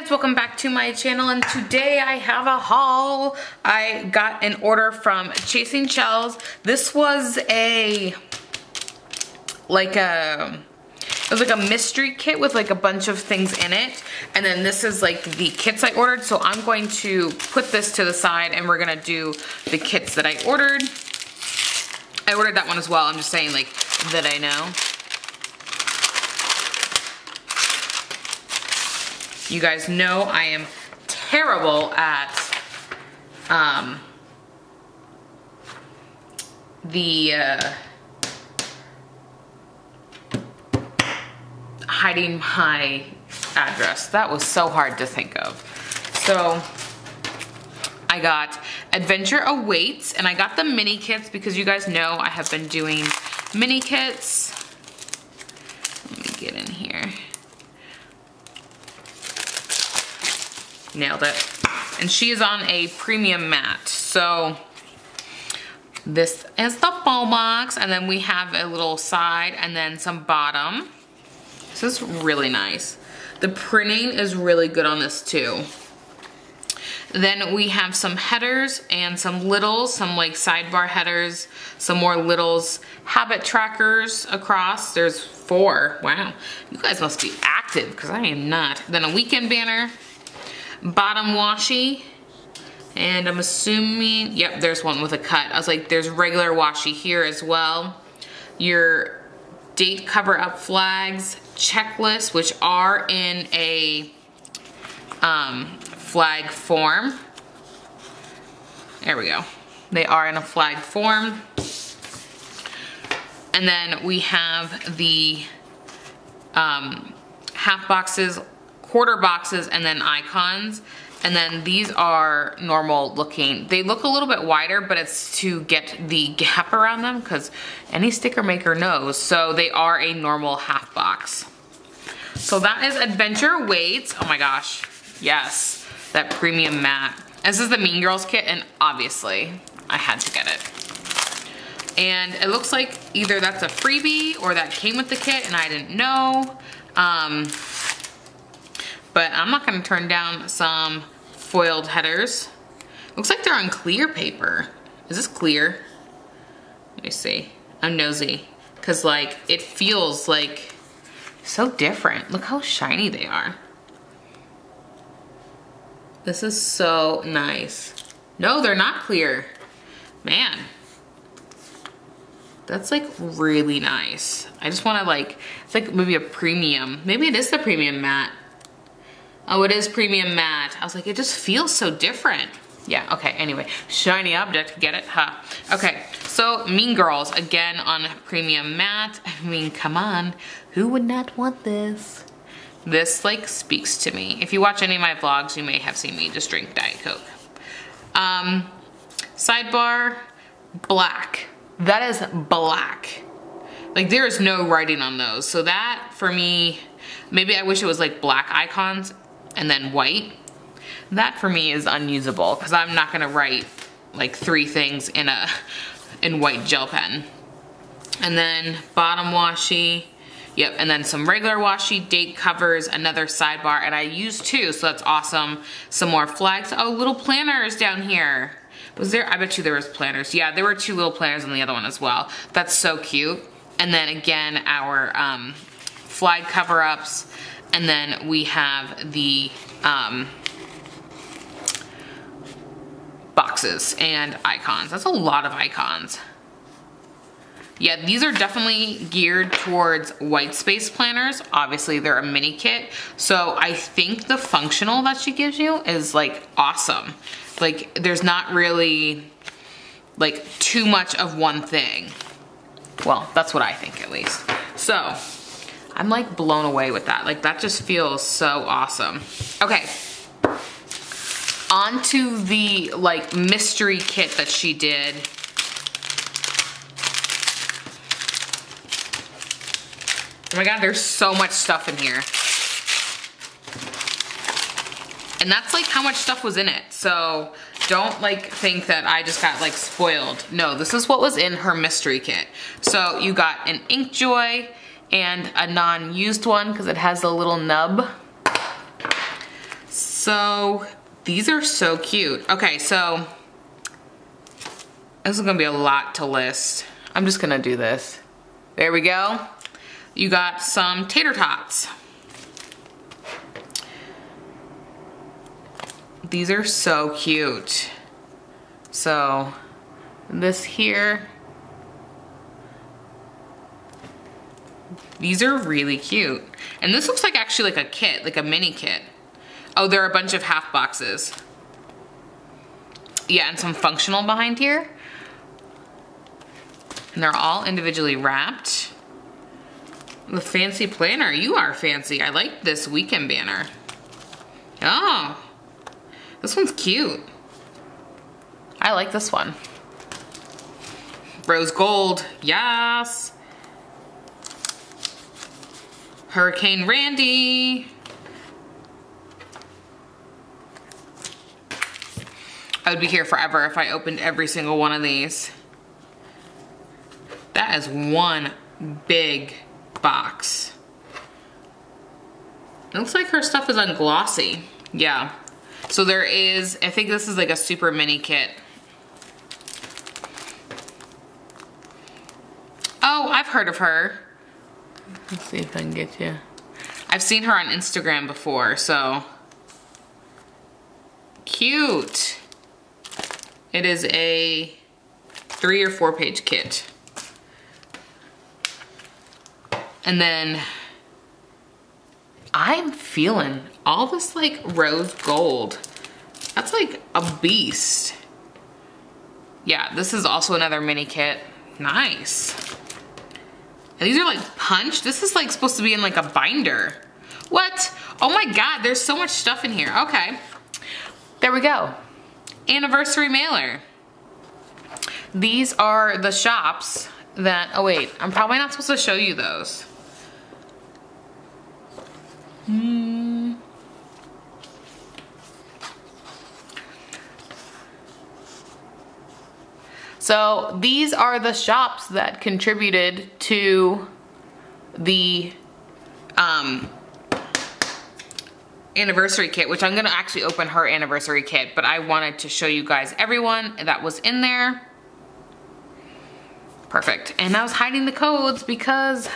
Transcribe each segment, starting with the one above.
guys, welcome back to my channel, and today I have a haul. I got an order from Chels. This was it was like a mystery kit with like a bunch of things in it, and then this is like the kits I ordered. So I'm going to put this to the side and we're gonna do the kits that I ordered. I ordered that one as well. I'm just saying like that I know. You guys know I am terrible at hiding my address. That was so hard to think of. So I got Adventure Awaits, and I got the mini kits because you guys know I have been doing mini kits. Let me get in here. Nailed it. And she is on a premium mat. So this is the full box, and then we have a little side and then some bottom. This is really nice. The printing is really good on this too. Then we have some headers and some littles, some like sidebar headers, some more littles, habit trackers across. There's 4. Wow, you guys must be active because I am not. Then a weekend banner, bottom washi, and I'm assuming, yep, there's one with a cut. I was like, there's regular washi here as well. Your date cover up flags, checklist, which are in a flag form. There we go. They are in a flag form. And then we have the half boxes, quarter boxes, and then icons. And then these are normal looking. They look a little bit wider, but it's to get the gap around them because any sticker maker knows. So they are a normal half box. So that is Adventure Awaits. Oh my gosh, yes, that premium mat. This is the Mean Girls kit, and obviously I had to get it. And it looks like either that's a freebie or that came with the kit and I didn't know. But I'm not gonna turn down some foiled headers. Looks like they're on clear paper. Is this clear? Let me see. I'm nosy. Cause like, it feels like so different. Look how shiny they are. This is so nice. No, they're not clear. Man. That's like really nice. I just wanna like, it's like maybe a premium. Maybe it is the premium matte. Oh, it is premium matte. I was like, it just feels so different. Yeah, okay, anyway. Shiny object, get it? Huh. Okay, so Mean Girls, again on premium matte. I mean, come on. Who would not want this? This like speaks to me. If you watch any of my vlogs, you may have seen me just drink Diet Coke. Sidebar, black. That is black. Like there is no writing on those. So that for me, maybe I wish it was like black icons and then white. That for me is unusable because I'm not gonna write like 3 things in white gel pen. And then bottom washi, yep, and then some regular washi, date covers, another sidebar, and I used 2, so that's awesome. Some more flags. Oh, little planners down here. Was there? I bet you there was planners. Yeah, there were 2 little planners in the other one as well. That's so cute. And then again, our flag cover-ups, and then we have the boxes and icons. That's a lot of icons. Yeah, these are definitely geared towards white space planners. Obviously, they're a mini kit. So I think the functional that she gives you is like awesome. Like there's not really like too much of one thing. Well, that's what I think at least. So I'm like blown away with that. Like that just feels so awesome. Okay. On to the like mystery kit that she did. Oh my God, there's so much stuff in here. And that's like how much stuff was in it. So don't like think that I just got like spoiled. No, this is what was in her mystery kit. So you got an ink joy and a non-used one because it has a little nub. So these are so cute. Okay, so this is gonna be a lot to list. I'm just gonna do this. There we go. You got some tater tots. These are so cute. So this here, these are really cute. And this looks like actually like a kit, like a mini kit. Oh, there are a bunch of half boxes. Yeah, and some functional behind here. And they're all individually wrapped. The fancy planner, you are fancy. I like this weekend banner. Oh, this one's cute. I like this one. Rose gold, yes. Hurricane Randy. I would be here forever if I opened every single one of these. That is one big box. It looks like her stuff is unglossy. Yeah. So there is, I think this is like a super mini kit. Oh, I've heard of her. Let's see if I can get you. I've seen her on Instagram before, so. Cute. It is a 3 or 4 page kit. And then I'm feeling all this like rose gold. That's like a beast. Yeah, this is also another mini kit. Nice. And these are like punched. This is like supposed to be in like a binder. What? Oh my God, there's so much stuff in here. Okay, there we go. Anniversary mailer. These are the shops that, oh wait, I'm probably not supposed to show you those. So these are the shops that contributed to the anniversary kit, which I'm gonna actually open her anniversary kit, but I wanted to show you guys everyone that was in there. Perfect. And I was hiding the codes because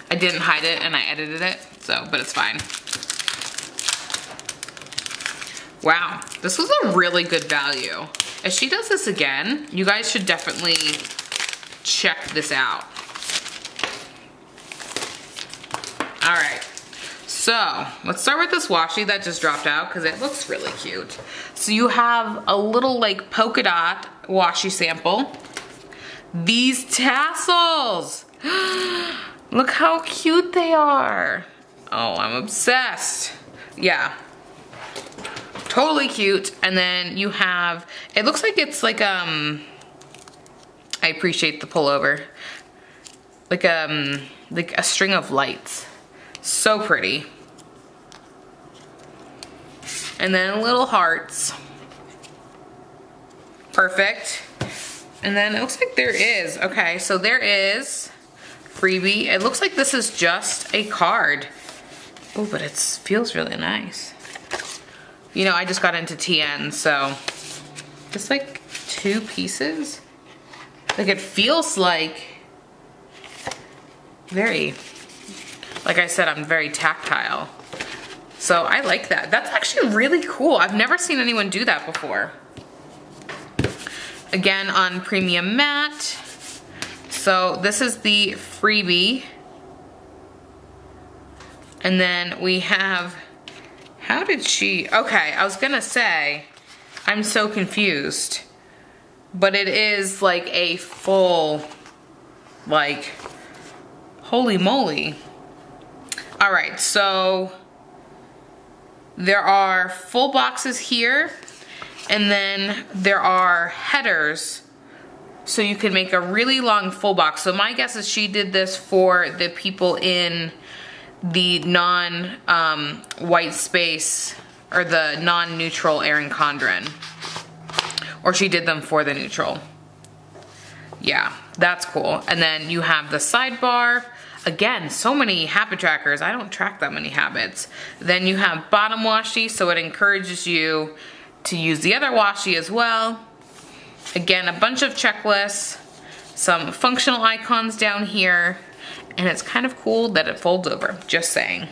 I didn't hide it and I edited it, so, but it's fine. Wow, this was a really good value. If she does this again, you guys should definitely check this out. All right, so let's start with this washi that just dropped out because it looks really cute. So you have a little like polka dot washi sample. These tassels, look how cute they are. Oh, I'm obsessed. Yeah. Totally cute. And then you have, it looks like it's like, I appreciate the pullover. Like a string of lights. So pretty. And then little hearts. Perfect. And then it looks like there is, okay, so there is freebie. It looks like this is just a card. Oh, but it feels really nice. You know, I just got into TN, so just like 2 pieces. Like it feels like very, like I said, I'm very tactile. So I like that. That's actually really cool. I've never seen anyone do that before. Again, on premium matte. So this is the freebie. And then we have, how did she, okay, I was gonna say, I'm so confused. But it is like a full, like, holy moly. All right, so there are full boxes here, and then there are headers, so you can make a really long full box. So my guess is she did this for the people in the non-white space, or the non-neutral Erin Condren. Or she did them for the neutral. Yeah, That's cool. And then you have the sidebar. Again, so many habit trackers. I don't track that many habits. Then you have bottom washi, so it encourages you to use the other washi as well. Again, a bunch of checklists, some functional icons down here, and it's kind of cool that it folds over, just saying.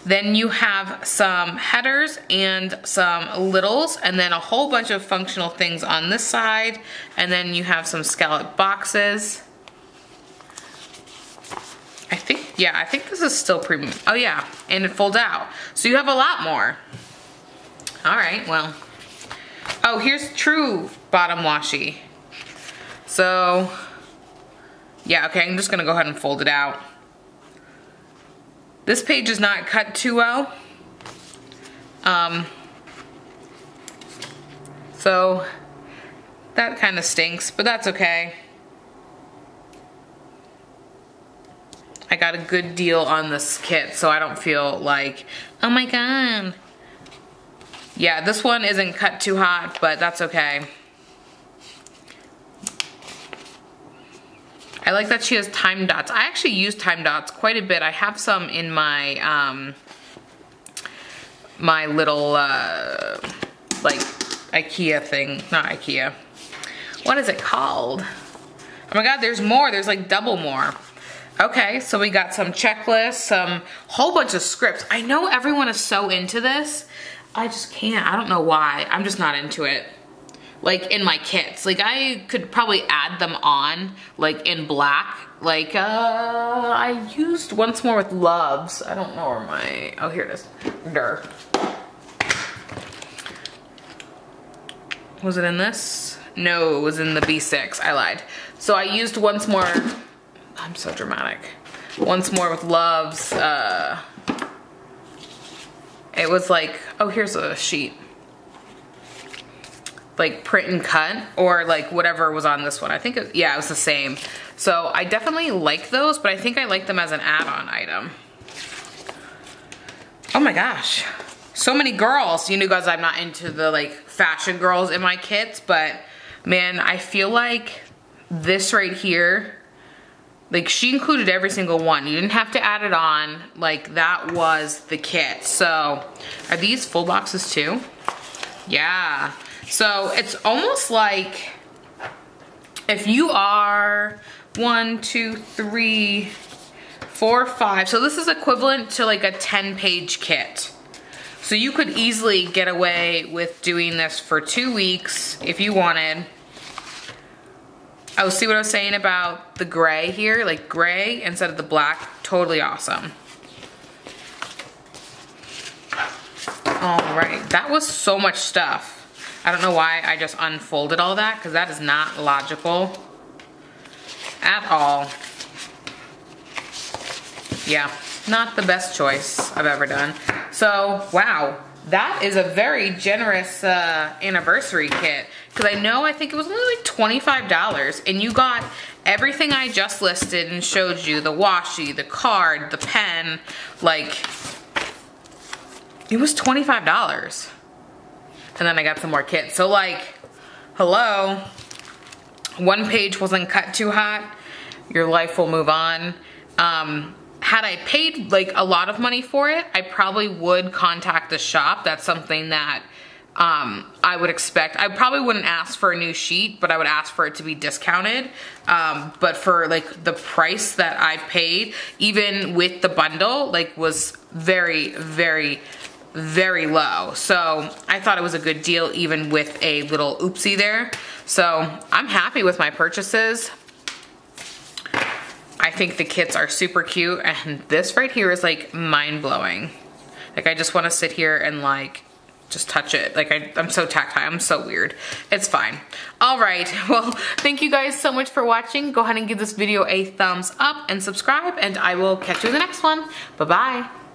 Then you have some headers and some littles, and then a whole bunch of functional things on this side, and then you have some scallop boxes. I think this is still premium. Oh yeah, and it folds out. So you have a lot more. All right, well. Oh, here's true bottom washi. So, yeah, okay, I'm just gonna go ahead and fold it out. This page is not cut too well. So that kind of stinks, but that's okay. I got a good deal on this kit, so I don't feel like, oh my god. Yeah, this one isn't cut too hot, but that's okay. I like that she has time dots. I actually use time dots quite a bit. I have some in my my little like IKEA thing. Not IKEA. What is it called? Oh my god, there's more. There's like double more. Okay, so we got some checklists, some whole bunch of scripts. I know everyone is so into this. I just can't. I don't know why. I'm just not into it. Like in my kits. Like I could probably add them on like in black. Like I used Once More with Loves. I don't know where my, oh here it is. Durr. Was it in this? No, it was in the B6. I lied. So I used Once More, I'm so dramatic. Once More with Loves. It was like, oh here's a sheet. Like print and cut, or like whatever was on this one. I think, yeah, it was the same. So I definitely like those, but I think I like them as an add-on item. Oh my gosh. So many girls. You know guys, I'm not into the like fashion girls in my kits, but man, I feel like this right here, like she included every single one. You didn't have to add it on. Like that was the kit. So are these full boxes too? Yeah. So it's almost like if you are 1, 2, 3, 4, 5. So this is equivalent to like a 10-page kit. So you could easily get away with doing this for 2 weeks if you wanted. Oh, see what I was saying about the gray here? Like gray instead of the black. Totally awesome. All right, that was so much stuff. I don't know why I just unfolded all that, because that is not logical at all. Yeah, not the best choice I've ever done. So, wow, that is a very generous anniversary kit. Because I think it was only like $25, and you got everything I just listed and showed you. The washi, the card, the pen, like, it was $25. And then I got some more kits. So like, hello, one page wasn't cut too hot. Your life will move on. Had I paid like a lot of money for it, I probably would contact the shop. That's something that I would expect. I probably wouldn't ask for a new sheet, but I would ask for it to be discounted. But for like the price that I paid, even with the bundle, like was very, very, very low. So I thought it was a good deal even with a little oopsie there. So I'm happy with my purchases. I think the kits are super cute, and this right here is like mind-blowing. Like I just want to sit here and like just touch it. Like I'm so tactile. I'm so weird. It's fine. All right. Well, thank you guys so much for watching. Go ahead and give this video a thumbs up and subscribe, and I will catch you in the next one. Bye-bye.